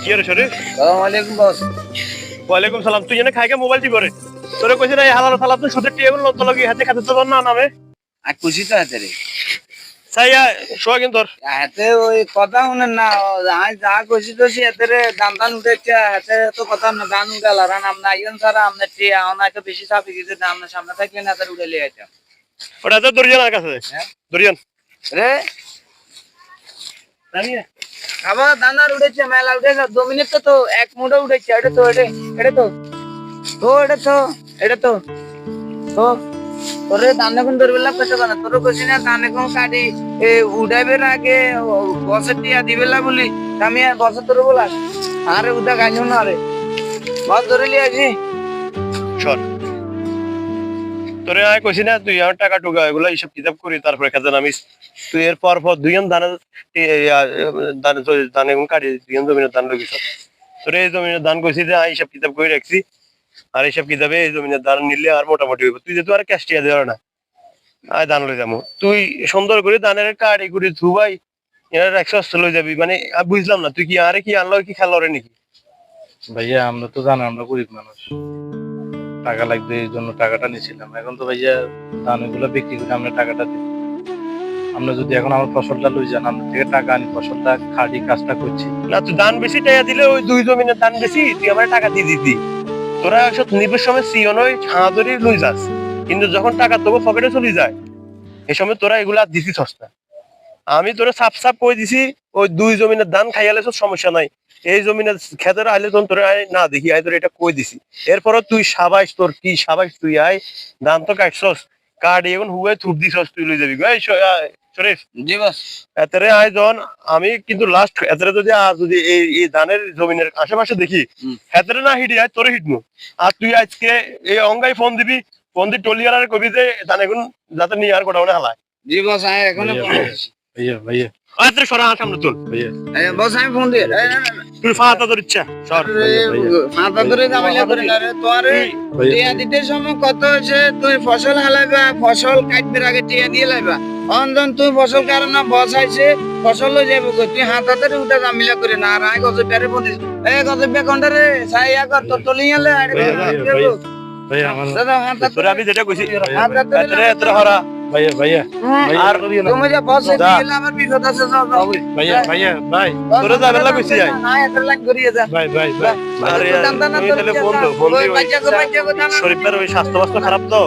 কি রে শরীফ? আসসালামু আলাইকুম বস। ওয়ালাইকুম সালাম। তুই জানে খাইকে মোবাইল টিপ করে তোরে কইছি না এই হালাল ফালা তুই সুদের টিয়া গুলো তোর লাগি হাতে খাতে তো না নামে আর খুশি তো হাতে রে সাইয়া শোয়া কিন্তু তোর হাতে ওই কথা শুনেন না আমি যা খুশি তো সে হাতে রে দান দান উঠেছে হাতে তো কথা না দান উঠাল আর আমরা আইন সারা আমরা টিয়া আমরা তো বেশি চাপি গেছে আমরা সামনে থাকলে না তার উঠে লিয়ে যেতাম ওটা তো দরিয়ানের কাছে দরিয়ান রে আবার দানার উঠেছে মেলা উঠেছে 2 মিনিট তো এক মুঠো উঠেছে এটা তো এটা তো এটা তো তোরে দানে কোন ধরবেলা কইতে না তোর কইছি না দানে কোন কাটি উড়াইবের আগে বসে টিয়া দিবেলা বলি আমি আর বসে তোর বলা আরে উদা গাইছো না রে বস ধরে লিয়ে আসি সর তোরে আয় কইছি না তুই আমার টাকা টুকা এগুলা এইসব কিতাব করি তারপরে খাতে নামিস তুই এর পর দুইজন দানে দানে দানে কোন কাটি দুইজন জমিনের দান লইছ তোরে এই জমিনের দান কইছি যে এইসব কিতাব করে রাখছি আর এইসব কিতাবে এই জমিনের দান নিলে আর মোটামুটি হইব তুই যেহেতু আর ক্যাশ টিয়া দেওয়ার না আয় দান লই যাবো তুই সুন্দর করে দানের কার্ড এগুলি ধুবাই এরা 100 লই যাবি মানে আমি বুঝলাম না তুই কি আরে কি আনলো কি খেলো রে নাকি ভাইয়া আমরা তো জানি আমরা গরিব মানুষ টাকা লাগবে এই জন্য টাকাটা নিয়েছিলাম এখন তো ভাইয়া ধান এগুলো বিক্রি করে আমরা টাকাটা দিই আমরা যদি এখন আমার ফসলটা লই যান আমরা থেকে টাকা আনি ফসলটা খাড়ি কাজটা করছি না তুই দান বেশি টাকা দিলে ওই দুই জমিনের দান বেশি তুই আমার টাকা দিয়ে দিতি তোরা সব নিবের সময় সিওন ওই ছাঁদরি লই যাস কিন্তু যখন টাকা তোকে পকেটে চলে যায় এই সময় তোরা এগুলা দিতি সস্তা আমি তোরা সাপ সাপ কই দিছি ওই দুই জমিনের দান খাইয়ালে সব সমস্যা নাই এই জমিনের খেতের আইলে তখন তোরা না দেখি আই তোর এটা কই দিছি এরপরও তুই সাবাইস তোর কি সাবাইস তুই আয় দান তো কাটছস কার্ড এখন হুয়ে থুপ দিছস তুই লই যাবি শরীফ জি বস এতরে আয়োজন আমি কিন্তু লাস্ট এতরে যদি এই ধানের জমিনের আশেপাশে দেখি এতরে না হিডি আয় তোরে হিটনু আর তুই আজকে এই অঙ্গাই ফোন দিবি ফোন দি টলিয়ার কবি যে ধান এখন যাতে নিয়ে আর গোডাউনে হালায় জি বস আমি এখন ভাইয়া ভাইয়া এতরে সরা সামনে তুল ভাইয়া বস আমি ফোন দিয়ে তুই ফাতা তোর ইচ্ছা সর মাথা ধরে জামাইলা করে না রে তোরে টিয়া দিতে সময় কত হয়েছে তুই ফসল হালাইবা ফসল কাটবে আগে টিয়া দিয়ে লাইবা অন্ধন তুই ফসল কারণ বসাইছে ফসল লই যাবে তুই হাত হাতে উঠা জামিলা করে না আর আই গজে পেরে বলিস গজে পে কোনটারে সাইয়া কর তোর টলিয়ালে আরে ভাইয়া আমার দাদা হাত তোরে আমি যেটা কইছি হাত এতরে এতরে হরা ভাইয়া ভাইয়া আর তুমি যে বসে দিলে আমার বিপদ আছে যাও ভাইয়া ভাইয়া ভাই তোরে যাবে না কইছি আই না এত লাগ করিয়ে যা ভাই ভাই ভাই আরে দান্দা না তুই তোর তাহলে ফোন দি বাচ্চা গো শরীফের ওই স্বাস্থ্য খারাপ তো